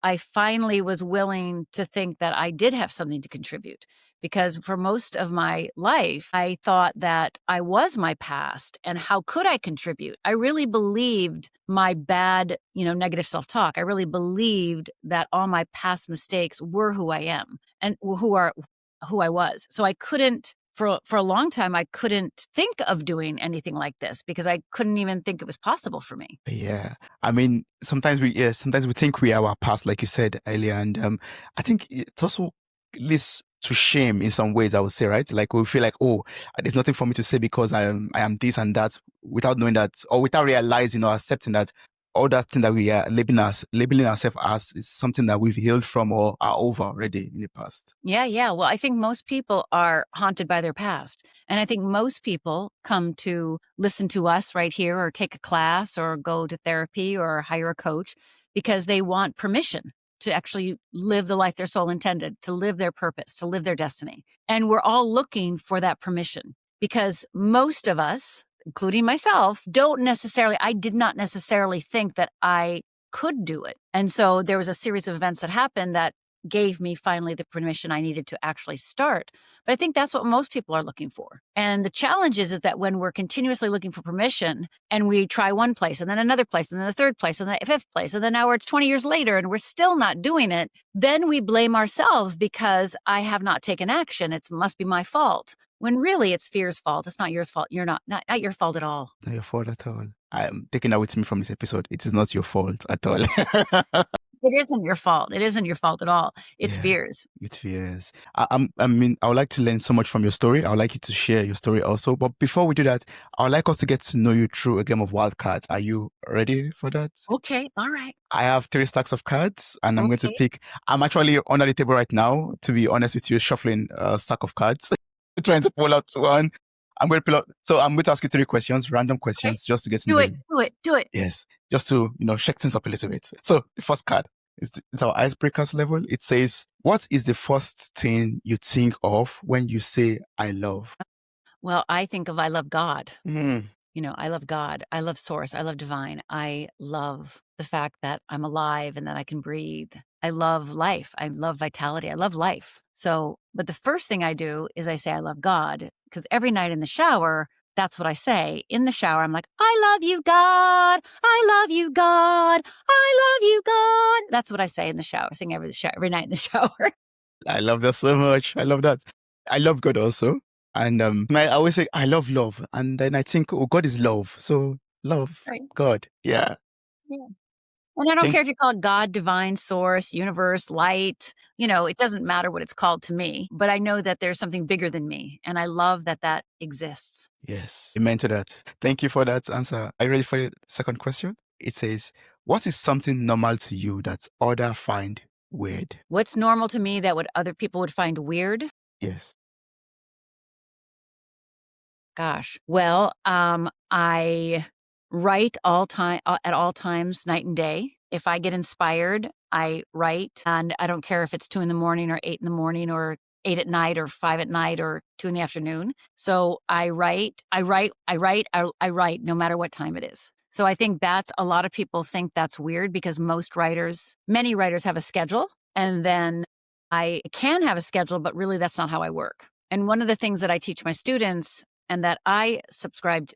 I finally was willing to think that I did have something to contribute. Because for most of my life, I thought that I was my past and how could I contribute? I really believed my bad, negative self-talk. I really believed that all my past mistakes were who I am and who I was. So I couldn't, for a long time, I couldn't think of doing anything like this because I couldn't even think it was possible for me. Yeah. I mean, sometimes we think we are our past, like you said earlier. And I think it also leads to shame in some ways, I would say, right? Like we feel like, oh, there's nothing for me to say because I am this and that, without knowing that, or without realizing or accepting that all that thing that we are labeling ourselves as is something that we've healed from or are over already in the past. Yeah. Well, I think most people are haunted by their past. And I think most people come to listen to us right here or take a class or go to therapy or hire a coach because they want permission to actually live the life their soul intended, to live their purpose, to live their destiny. And we're all looking for that permission because most of us, including myself, I did not necessarily think that I could do it. And so there was a series of events that happened that gave me finally the permission I needed to actually start. But I think that's what most people are looking for. And the challenge is that when we're continuously looking for permission and we try one place and then another place and then the third place and the fifth place, and then now it's 20 years later and we're still not doing it, then we blame ourselves because I have not taken action. It must be my fault. When really it's fear's fault. It's not yours fault. You're not your fault at all. Not your fault at all. I'm taking that with me from this episode. It is not your fault at all. It isn't your fault. It isn't your fault at all. It's fears. It's fears. I mean, I would like to learn so much from your story. I would like you to share your story also. But before we do that, I would like us to get to know you through a game of wild cards. Are you ready for that? Okay. All right. I have 3 stacks of cards and I'm going to pick. I'm actually under the table right now, to be honest with you, shuffling a stack of cards, trying to pull out one. I'm going to pull out. So I'm going to ask you 3 questions, random questions, just to get to know you. Do it. Yes. Just to, shake things up a little bit. So the first card is our icebreakers level. It says, what is the first thing you think of when you say I love? Well, I think of I love God. Mm. I love God. I love source. I love divine. I love the fact that I'm alive and that I can breathe. I love life. I love vitality. I love life. So, but the first thing I do is I say I love God because every night in the shower, that's what I say. In the shower, I'm like, I love you, God. I love you, God. I love you, God. That's what I say in the shower. I sing every night in the shower. I love that so much. I love that. I love God also. And I always say, I love love. And then I think, oh, God is love. So love, right. God. Yeah. And I don't care if you call it God, divine, source, universe, light. It doesn't matter what it's called to me. But I know that there's something bigger than me. And I love that exists. Yes. Amen to that. Thank you for that answer. Are you ready for the second question? It says, what is something normal to you that others find weird? What's normal to me that other people would find weird? Yes. Gosh. Well, I write at all times, night and day. If I get inspired, I write, and I don't care if it's 2 a.m. or 8 a.m. or 8 p.m. or 5 p.m. or 2 p.m. So I write no matter what time it is. So I think that's a lot of people think that's weird because many writers have a schedule, and then I can have a schedule, but really that's not how I work. And one of the things that I teach my students and that I subscribe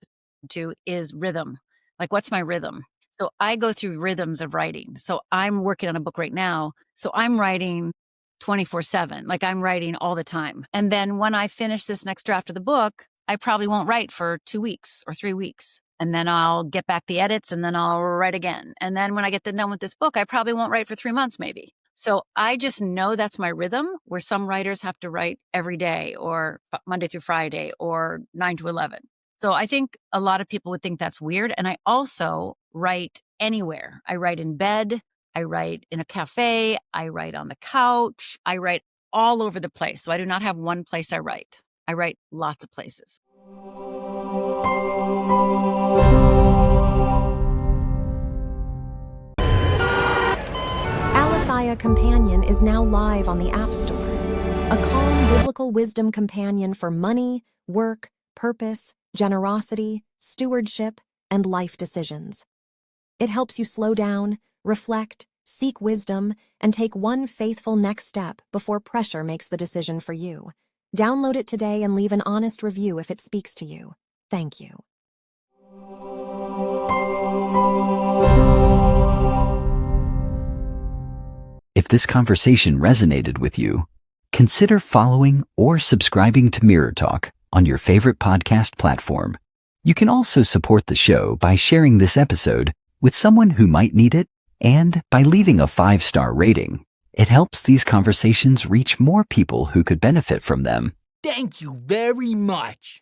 to is rhythm. Like, what's my rhythm? So I go through rhythms of writing. So I'm working on a book right now. So I'm writing 24/7. Like, I'm writing all the time. And then when I finish this next draft of the book, I probably won't write for 2 weeks or 3 weeks. And then I'll get back the edits and then I'll write again. And then when I get done with this book, I probably won't write for 3 months maybe. So I just know that's my rhythm, where some writers have to write every day or Monday through Friday or 9 to 11. So I think a lot of people would think that's weird. And I also write anywhere. I write in bed. I write in a cafe. I write on the couch. I write all over the place. So I do not have one place I write. I write lots of places. Aletheia Companion is now live on the App Store. A calm biblical wisdom companion for money, work, purpose, generosity, stewardship, and life decisions. It helps you slow down, reflect, seek wisdom, and take one faithful next step before pressure makes the decision for you. Download it today and leave an honest review if it speaks to you. Thank you. If this conversation resonated with you, consider following or subscribing to Mirror Talk on your favorite podcast platform. You can also support the show by sharing this episode with someone who might need it and by leaving a 5-star rating. It helps these conversations reach more people who could benefit from them. Thank you very much.